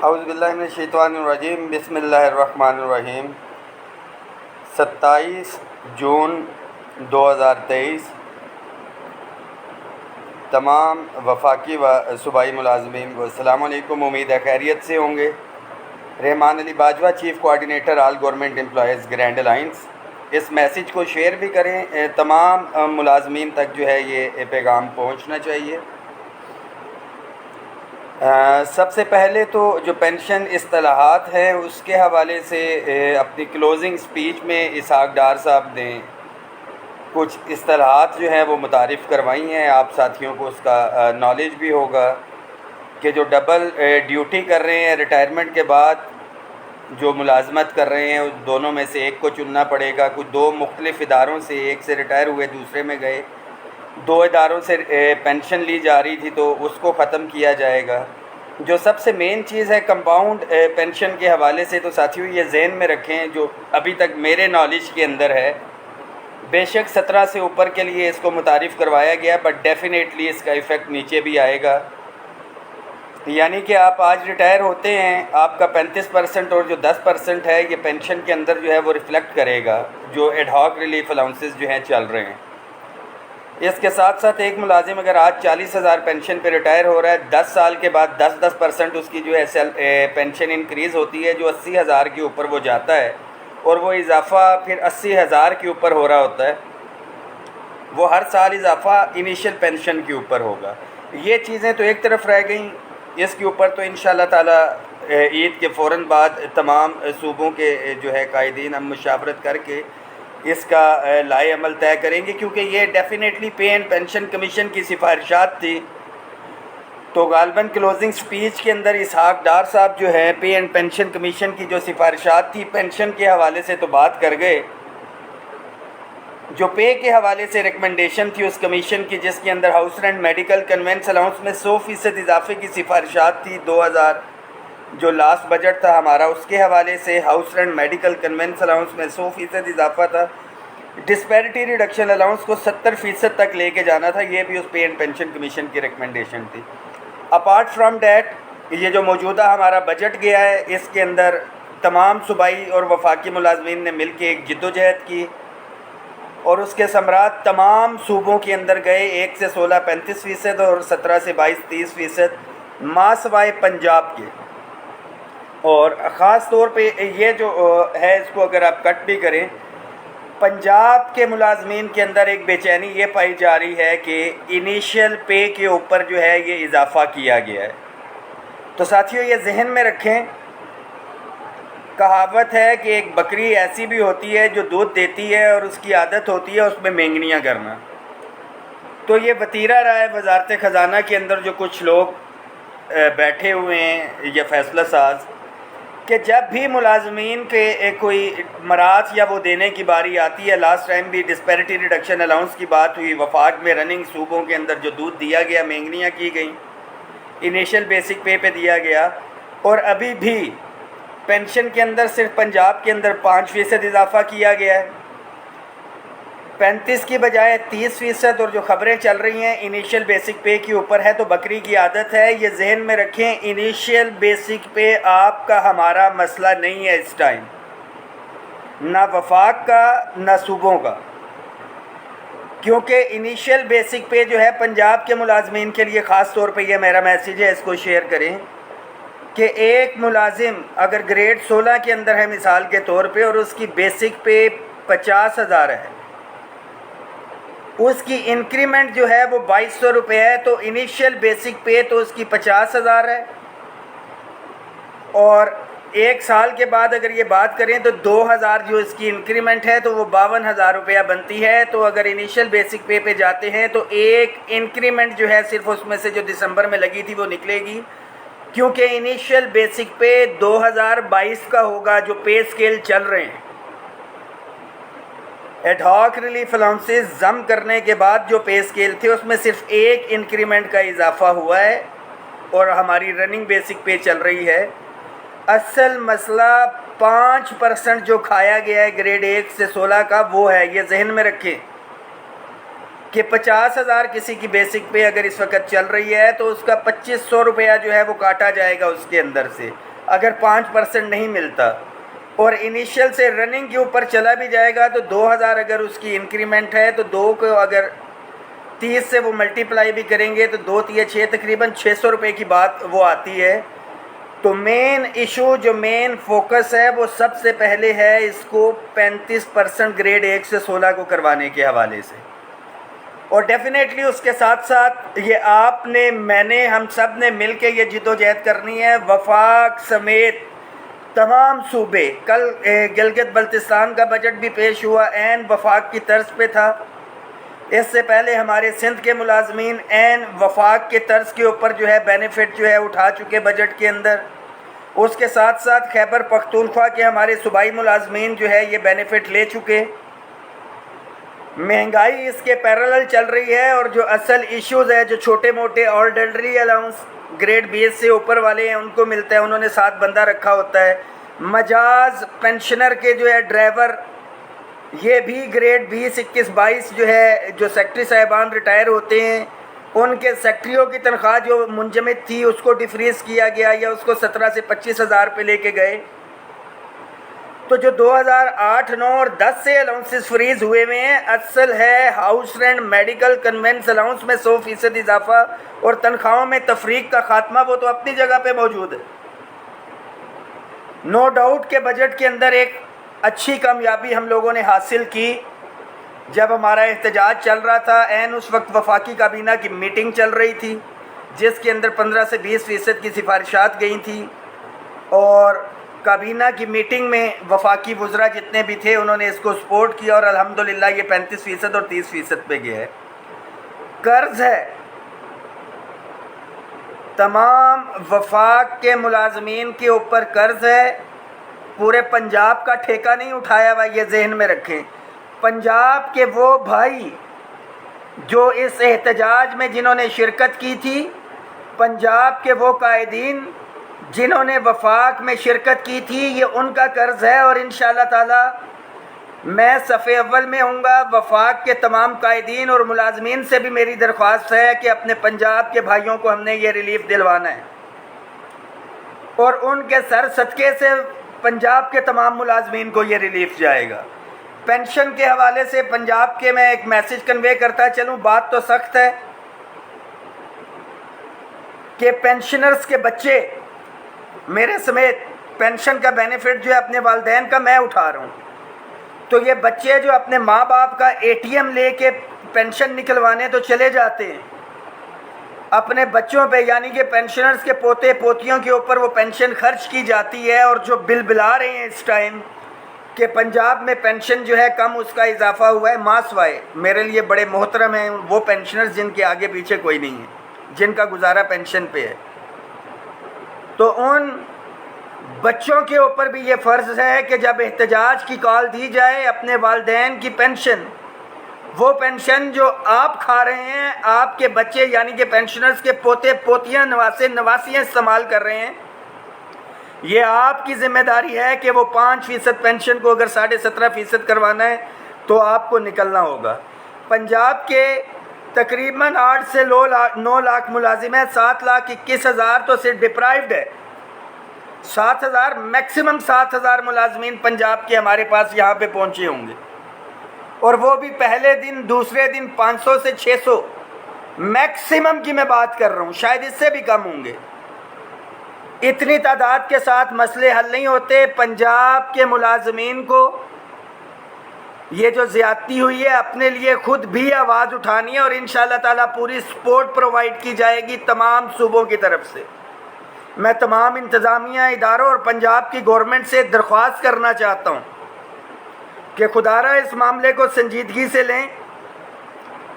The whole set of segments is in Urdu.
اعوذ باللہ من الشیطان الرجیم، بسم اللہ الرحمن الرحیم۔ 27 جون 2023 تمام وفاقی و صوبائی ملازمین کو السلام علیکم۔ امید ہے خیریت سے ہوں گے۔ Rehman Ali Bajwa, chief coordinator all government employees grand alliance. اس میسیج کو شیئر بھی کریں، تمام ملازمین تک جو ہے یہ پیغام پہنچنا چاہیے۔ سب سے پہلے تو جو پینشن اصطلاحات ہیں اس کے حوالے سے اپنی کلوزنگ سپیچ میں اسحاق ڈار صاحب نے کچھ اصطلاحات جو ہیں وہ متعارف کروائی ہیں۔ آپ ساتھیوں کو اس کا نالج بھی ہوگا کہ جو ڈبل ڈیوٹی کر رہے ہیں ریٹائرمنٹ کے بعد، جو ملازمت کر رہے ہیں اس دونوں میں سے ایک کو چننا پڑے گا۔ کچھ دو مختلف اداروں سے، ایک سے ریٹائر ہوئے دوسرے میں گئے، دو اداروں سے پینشن لی جا رہی تھی تو اس کو ختم کیا جائے گا۔ جو سب سے مین چیز ہے کمپاؤنڈ پینشن کے حوالے سے، تو ساتھیوں یہ ذہن میں رکھیں، جو ابھی تک میرے نالج کے اندر ہے، بے شک 17 سے اوپر کے لیے اس کو متعارف کروایا گیا، بٹ ڈیفینیٹلی اس کا ایفیکٹ نیچے بھی آئے گا۔ یعنی کہ آپ آج ریٹائر ہوتے ہیں، آپ کا 35% اور جو 10% ہے یہ پینشن کے اندر جو ہے وہ ریفلیکٹ کرے گا، جو ایڈ ہاک ریلیف الاؤنسز جو ہیں چل رہے ہیں۔ اس کے ساتھ ساتھ ایک ملازم اگر آج 40,000 پینشن پہ ریٹائر ہو رہا ہے، 10 سال کے بعد 10% اس کی جو ہے پینشن انکریز ہوتی ہے، جو 80,000 کے اوپر وہ جاتا ہے، اور وہ اضافہ پھر 80,000 کے اوپر ہو رہا ہوتا ہے۔ وہ ہر سال اضافہ انیشل پینشن کے اوپر ہوگا۔ یہ چیزیں تو ایک طرف رہ گئیں، اس کے اوپر تو انشاءاللہ تعالی عید کے فوراً بعد تمام صوبوں کے جو ہے قائدین ہم مشاورت کر کے اس کا لائے عمل طے کریں گے، کیونکہ یہ definitely pay and pension commission کی سفارشات تھی۔ تو غالباً کلوزنگ سپیچ کے اندر اسحاق ڈار صاحب جو ہیں پے اینڈ پینشن کمیشن کی جو سفارشات تھی پینشن کے حوالے سے تو بات کر گئے، جو پے کے حوالے سے ریکمنڈیشن تھی اس کمیشن کی، جس کے اندر house rent medical conveyance allowance میں 100% اضافے کی سفارشات تھی۔ 2000 جو لاسٹ بجٹ تھا ہمارا، اس کے حوالے سے house rent medical conveyance allowance میں 100% اضافہ تھا۔ ڈسپیرٹی ریڈکشن الاؤنس کو 70% تک لے کے جانا تھا، یہ بھی اس پے اینڈ پینشن کمیشن کی ریکمنڈیشن تھی۔ اپارٹ فرام دیٹ، یہ جو موجودہ ہمارا بجٹ گیا ہے، اس کے اندر تمام صوبائی اور وفاقی ملازمین نے مل کے ایک جدوجہد کی، اور اس کے ثمرات تمام صوبوں کے اندر گئے۔ 1 سے 16 35% اور 17 سے 22 30%، ماں سوائے پنجاب کے۔ اور خاص طور پہ یہ جو ہے اس کو اگر آپ کٹ بھی کریں، پنجاب کے ملازمین کے اندر ایک بے چینی یہ پائی جا رہی ہے کہ انیشیل پے کے اوپر جو ہے یہ اضافہ کیا گیا ہے۔ تو ساتھیوں یہ ذہن میں رکھیں، کہاوت ہے کہ ایک بکری ایسی بھی ہوتی ہے جو دودھ دیتی ہے اور اس کی عادت ہوتی ہے اس میں مینگنیاں کرنا۔ تو یہ وتیرہ رہا ہے وزارت خزانہ کے اندر جو کچھ لوگ بیٹھے ہوئے ہیں یا فیصلہ ساز، کہ جب بھی ملازمین کے کوئی مراد یا وہ دینے کی باری آتی ہے، لاسٹ ٹائم بھی ڈسپیرٹی ریڈکشن الاؤنس کی بات ہوئی، وفاق میں رننگ صوبوں کے اندر جو دودھ دیا گیا مینگنیاں کی گئیں، انیشل بیسک پے پہ دیا گیا، اور ابھی بھی پینشن کے اندر صرف پنجاب کے اندر 5% اضافہ کیا گیا ہے، 35 کی بجائے 30%، اور جو خبریں چل رہی ہیں انیشیل بیسک پے کے اوپر ہے، تو بکری کی عادت ہے۔ یہ ذہن میں رکھیں، انیشیل بیسک پے آپ کا ہمارا مسئلہ نہیں ہے اس ٹائم، نہ وفاق کا نہ صوبوں کا، کیونکہ انیشیل بیسک پے جو ہے پنجاب کے ملازمین کے لیے خاص طور پہ یہ میرا میسیج ہے، اس کو شیئر کریں کہ ایک ملازم اگر گریڈ 16 کے اندر ہے مثال کے طور پہ، اور اس کی بیسک پے 50,000 ہے، اس کی انکریمنٹ جو ہے وہ 2,200 روپے ہے، تو انیشیل بیسک پے تو اس کی 50,000 ہے، اور ایک سال کے بعد اگر یہ بات کریں تو 2,000 جو اس کی انکریمنٹ ہے تو وہ 52,000 روپیہ بنتی ہے۔ تو اگر انیشیل بیسک پے پہ جاتے ہیں تو ایک انکریمنٹ جو ہے صرف اس میں سے جو دسمبر میں لگی تھی وہ نکلے گی، کیونکہ انیشیل بیسک پے 2022 کا ہوگا جو پے سکیل چل رہے ہیں۔ ایڈ ہاک ریلیف الاؤنسز ضم کرنے کے بعد جو پے سکیل تھے اس میں صرف ایک انکریمنٹ کا اضافہ ہوا ہے، اور ہماری رننگ بیسک پے چل رہی ہے۔ اصل مسئلہ 5% جو کھایا گیا ہے گریڈ 1 سے 16 کا، وہ ہے، یہ ذہن میں رکھیں کہ 50,000 کسی کی بیسک پے اگر اس وقت چل رہی ہے تو اس کا 2,500 روپیہ جو ہے وہ کاٹا جائے گا اس کے اندر سے۔ اگر 5% نہیں ملتا اور انیشیل سے رننگ کے اوپر چلا بھی جائے گا تو 2000 اگر اس کی انکریمنٹ ہے تو 2 کو اگر 30 سے وہ ملٹیپلائی بھی کریں گے تو 2 3 6 تقریباً 600 روپے کی بات وہ آتی ہے. تو مین ایشو جو مین فوکس ہے وہ سب سے پہلے ہے اس کو 35% گریڈ 1 سے 16 کو کروانے کے حوالے سے. اور ڈیفینیٹلی اس کے ساتھ ساتھ یہ آپ نے میں نے ہم سب نے مل کے یہ جدوجہد کرنی ہے. وفاق سمیت تمام صوبے, کل گلگت بلتستان کا بجٹ بھی پیش ہوا, عین وفاق کی طرز پہ تھا. اس سے پہلے ہمارے سندھ کے ملازمین عین وفاق کے طرز کے اوپر جو ہے بینیفٹ جو ہے اٹھا چکے بجٹ کے اندر. اس کے ساتھ ساتھ خیبر پختونخوا کے ہمارے صوبائی ملازمین جو ہے یہ بینیفٹ لے چکے. مہنگائی اس کے پیرالل چل رہی ہے اور جو اصل ایشوز ہے جو چھوٹے موٹے آرڈنری الاؤنس گریڈ 20 سے اوپر والے ہیں ان کو ملتا ہے, انہوں نے 7 بندہ رکھا ہوتا ہے. مجاز پینشنر کے جو ہے ڈرائیور یہ بھی گریڈ 20 21 22 جو ہے جو سیکٹری صاحبان ریٹائر ہوتے ہیں ان کے سیکٹریوں کی تنخواہ جو منجمد تھی اس کو ڈیفریز کیا گیا یا اس کو 17 سے 25 ہزار پہ لے کے گئے. تو جو 2008 9 اور 10 سے الاؤنسز فریز ہوئے ہوئے ہیں, اصل ہے house rent medical conveyance allowance میں 100% اضافہ اور تنخواہوں میں تفریق کا خاتمہ, وہ تو اپنی جگہ پہ موجود ہے. نو ڈاؤٹ کہ بجٹ کے اندر ایک اچھی کامیابی ہم لوگوں نے حاصل کی. جب ہمارا احتجاج چل رہا تھا عین اس وقت وفاقی کابینہ کی میٹنگ چل رہی تھی جس کے اندر 15 سے 20% کی سفارشات گئی تھیں, اور کابینہ کی میٹنگ میں وفاقی وزراء جتنے بھی تھے انہوں نے اس کو سپورٹ کیا اور الحمدللہ یہ 35% اور 30% پہ گیا ہے. قرض ہے, تمام وفاق کے ملازمین کے اوپر قرض ہے. پورے پنجاب کا ٹھیکہ نہیں اٹھایا ہوا, یہ ذہن میں رکھیں. پنجاب کے وہ بھائی جو اس احتجاج میں جنہوں نے شرکت کی تھی, پنجاب کے وہ قائدین جنہوں نے وفاق میں شرکت کی تھی, یہ ان کا قرض ہے. اور انشاءاللہ تعالی میں صف اول میں ہوں گا. وفاق کے تمام قائدین اور ملازمین سے بھی میری درخواست ہے کہ اپنے پنجاب کے بھائیوں کو ہم نے یہ ریلیف دلوانا ہے, اور ان کے سر صدقے سے پنجاب کے تمام ملازمین کو یہ ریلیف جائے گا. پینشن کے حوالے سے پنجاب کے میں ایک میسج کنوے کرتا چلوں. بات تو سخت ہے کہ پینشنرز کے بچے میرے سمیت پینشن کا بینیفٹ جو ہے اپنے والدین کا میں اٹھا رہا ہوں, تو یہ بچے جو اپنے ماں باپ کا ATM لے کے پینشن نکلوانے تو چلے جاتے ہیں, اپنے بچوں پہ یعنی کہ پینشنرز کے پوتے پوتیوں کے اوپر وہ پینشن خرچ کی جاتی ہے. اور جو بل بلا رہے ہیں اس ٹائم کہ پنجاب میں پینشن جو ہے کم اس کا اضافہ ہوا ہے, ماں سوائے میرے لیے بڑے محترم ہیں وہ پینشنرز جن کے آگے پیچھے کوئی نہیں ہے, جن کا گزارا پینشن پہ ہے. تو ان بچوں کے اوپر بھی یہ فرض ہے کہ جب احتجاج کی کال دی جائے اپنے والدین کی پینشن, وہ پینشن جو آپ کھا رہے ہیں آپ کے بچے یعنی کہ پینشنرز کے پوتے پوتیاں نواسے نواسیاں استعمال کر رہے ہیں, یہ آپ کی ذمہ داری ہے کہ وہ 5% پینشن کو اگر 17.5% کروانا ہے تو آپ کو نکلنا ہوگا. پنجاب کے تقریباً 8 سے 9 لاکھ ملازم ہیں, 7,21,000 تو صرف ڈپرائیوڈ ہے. 7,000 میکسیمم 7,000 ملازمین پنجاب کے ہمارے پاس یہاں پہ پہنچے ہوں گے, اور وہ بھی پہلے دن دوسرے دن 500 سے 600 میکسیمم کی میں بات کر رہا ہوں, شاید اس سے بھی کم ہوں گے. اتنی تعداد کے ساتھ مسئلے حل نہیں ہوتے. پنجاب کے ملازمین کو یہ جو زیادتی ہوئی ہے اپنے لیے خود بھی آواز اٹھانی ہے, اور انشاءاللہ تعالیٰ پوری سپورٹ پرووائڈ کی جائے گی تمام صوبوں کی طرف سے. میں تمام انتظامیہ اداروں اور پنجاب کی گورنمنٹ سے درخواست کرنا چاہتا ہوں کہ خدارہ اس معاملے کو سنجیدگی سے لیں.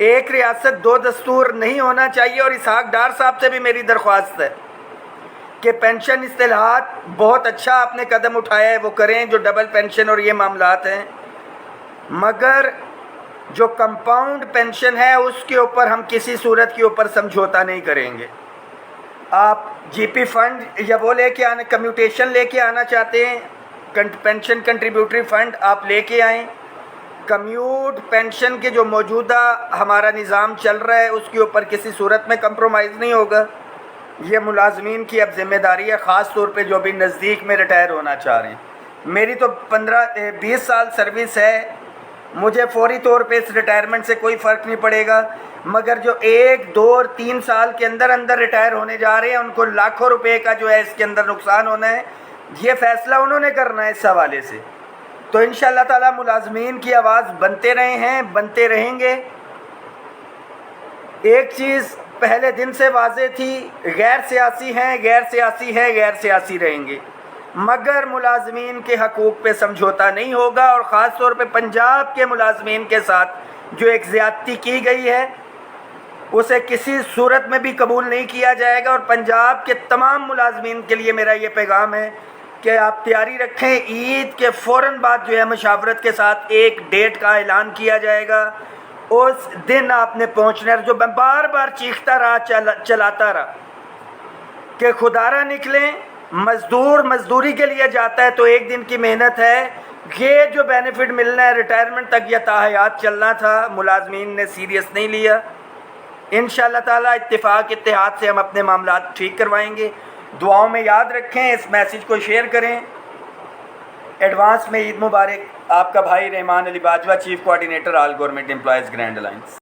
ایک ریاست 2 دستور نہیں ہونا چاہیے. اور اسحاق ڈار صاحب سے بھی میری درخواست ہے کہ پینشن اصطلاحات بہت اچھا آپ نے قدم اٹھایا ہے, وہ کریں جو ڈبل پینشن اور یہ معاملات ہیں, مگر جو کمپاؤنڈ پینشن ہے اس کے اوپر ہم کسی صورت کے اوپر سمجھوتا نہیں کریں گے. آپ GP فنڈ یا وہ لے کے آنے کمیوٹیشن لے کے آنا چاہتے ہیں, پینشن کنٹریبیوٹری فنڈ آپ لے کے آئیں. کمیوٹ پینشن کے جو موجودہ ہمارا نظام چل رہا ہے اس کے اوپر کسی صورت میں کمپرومائز نہیں ہوگا. یہ ملازمین کی اب ذمہ داری ہے، خاص طور پہ جو بھی نزدیک میں ریٹائر ہونا چاہ رہے ہیں۔ میری تو 20 سال سروس ہے، مجھے فوری طور پہ اس ریٹائرمنٹ سے کوئی فرق نہیں پڑے گا، مگر جو 1، 2 اور 3 سال کے اندر اندر ریٹائر ہونے جا رہے ہیں ان کو لاکھوں روپے کا جو ہے اس کے اندر نقصان ہونا ہے۔ یہ فیصلہ انہوں نے کرنا ہے اس حوالے سے۔ تو انشاءاللہ تعالی ملازمین کی آواز بنتے رہے ہیں، بنتے رہیں گے۔ ایک چیز پہلے دن سے واضح تھی، غیر سیاسی ہیں، غیر سیاسی ہے، غیر سیاسی رہیں گے، مگر ملازمین کے حقوق پہ سمجھوتا نہیں ہوگا، اور خاص طور پہ پنجاب کے ملازمین کے ساتھ جو ایک زیادتی کی گئی ہے اسے کسی صورت میں بھی قبول نہیں کیا جائے گا۔ اور پنجاب کے تمام ملازمین کے لیے میرا یہ پیغام ہے کہ آپ تیاری رکھیں، عید کے فوراً بعد جو ہے مشاورت کے ساتھ ایک ڈیٹ کا اعلان کیا جائے گا، اس دن آپ نے پہنچنا ہے۔ جو میں بار بار چیختا رہا، چلاتا رہا کہ خدارہ نکلیں، مزدور مزدوری کے لیے جاتا ہے تو ایک دن کی محنت ہے، یہ جو بینیفٹ ملنا ہے ریٹائرمنٹ تک یا تاحیات چلنا تھا، ملازمین نے سیریس نہیں لیا۔ انشاءاللہ تعالیٰ اتفاق اتحاد سے ہم اپنے معاملات ٹھیک کروائیں گے۔ دعاؤں میں یاد رکھیں، اس میسیج کو شیئر کریں۔ ایڈوانس میں عید مبارک۔ آپ کا بھائی Rehman Ali Bajwa, chief coordinator all government employees grand alliance.